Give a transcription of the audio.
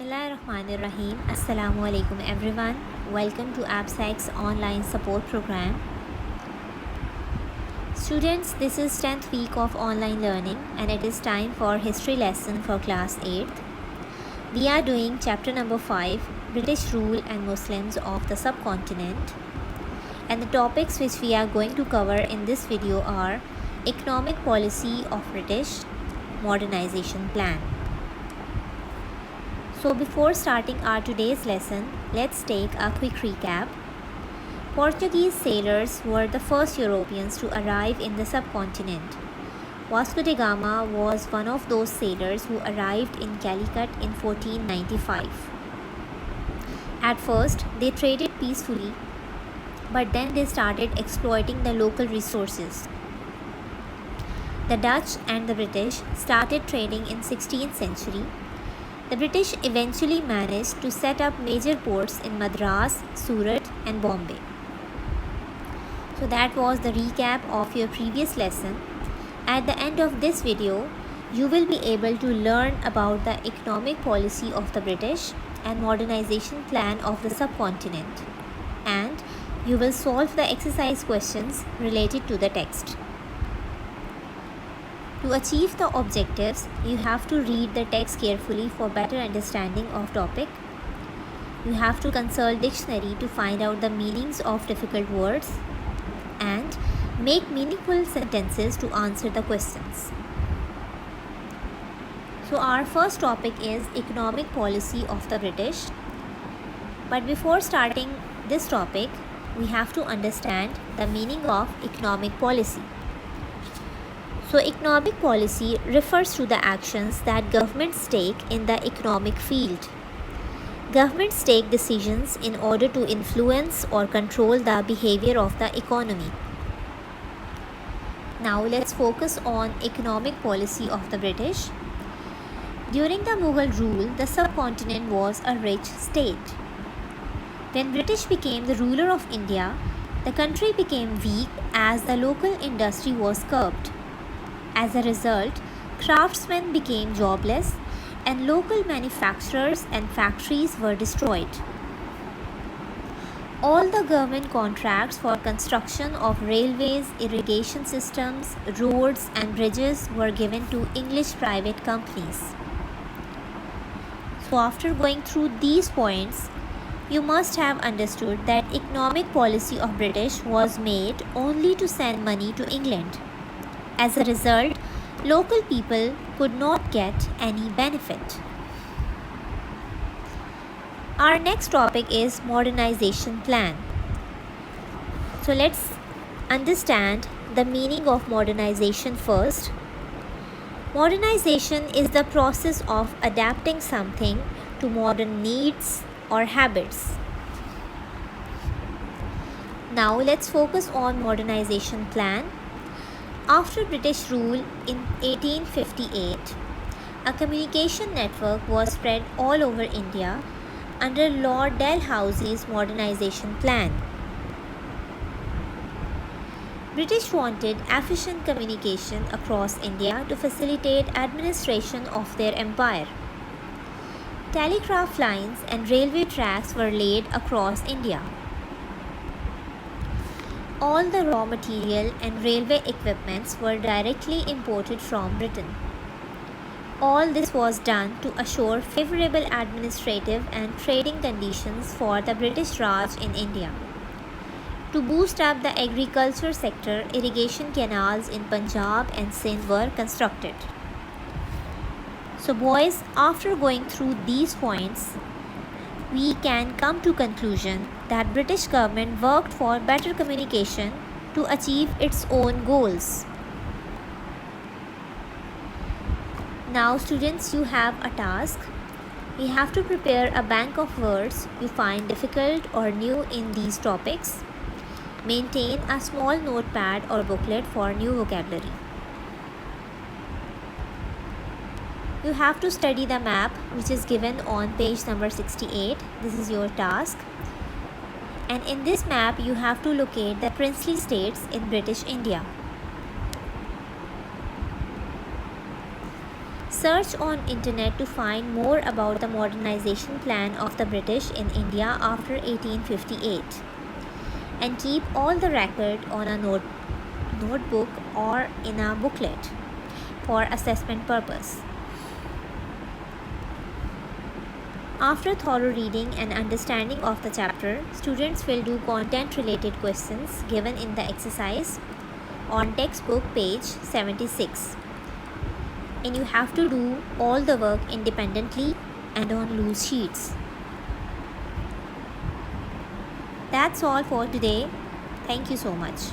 Bismillahirrahmanirrahim. Assalamu alaikum everyone. Welcome to AppSec's online support program. Students, this is 10th week of online learning and it is time for history lesson for class 8th. We are doing chapter number 5, British Rule and Muslims of the Subcontinent. And the topics which we are going to cover in this video are economic policy of British, modernization plan. So before starting our today's lesson, let's take a quick recap. Portuguese sailors were the first Europeans to arrive in the subcontinent. Vasco da Gama was one of those sailors who arrived in Calicut in 1495. At first, they traded peacefully, but then they started exploiting the local resources. The Dutch and the British started trading in 16th century. The British eventually managed to set up major ports in Madras, Surat and Bombay. So that was the recap of your previous lesson. At the end of this video, you will be able to learn about the economic policy of the British and modernization plan of the subcontinent. And you will solve the exercise questions related to the text. To achieve the objectives, you have to read the text carefully for better understanding of topic. You have to consult dictionary to find out the meanings of difficult words and make meaningful sentences to answer the questions. So our first topic is economic policy of the British. But before starting this topic, we have to understand the meaning of economic policy. So economic policy refers to the actions that governments take in the economic field. Governments take decisions in order to influence or control the behavior of the economy. Now let's focus on economic policy of the British. During the Mughal rule, the subcontinent was a rich state. When British became the ruler of India, the country became weak as the local industry was curbed. As a result, craftsmen became jobless and local manufacturers and factories were destroyed. All the government contracts for construction of railways, irrigation systems, roads and bridges were given to English private companies. So after going through these points, you must have understood that economic policy of British was made only to send money to England. As a result, local people could not get any benefit. Our next topic is modernization plan. So let's understand the meaning of modernization first. Modernization is the process of adapting something to modern needs or habits. Now let's focus on modernization plan. After British rule in 1858, a communication network was spread all over India under Lord Dalhousie's modernization plan. British wanted efficient communication across India to facilitate administration of their empire. Telegraph lines and railway tracks were laid across India. All the raw material and railway equipments were directly imported from Britain. All this was done to assure favorable administrative and trading conditions for the British Raj in India. To boost up the agriculture sector, irrigation canals in Punjab and Sindh were constructed. So boys, after going through these points, we can come to conclusion that British government worked for better communication to achieve its own goals. Now students, you have a task. You have to prepare a bank of words you find difficult or new in these topics. Maintain a small notepad or booklet for new vocabulary. You have to study the map which is given on page number 68. This is your task. And in this map, you have to locate the princely states in British India. Search on internet to find more about the modernization plan of the British in India after 1858, and keep all the record on a notebook or in a booklet for assessment purpose. After thorough reading and understanding of the chapter, students will do content-related questions given in the exercise on textbook page 76. And you have to do all the work independently and on loose sheets. That's all for today. Thank you so much.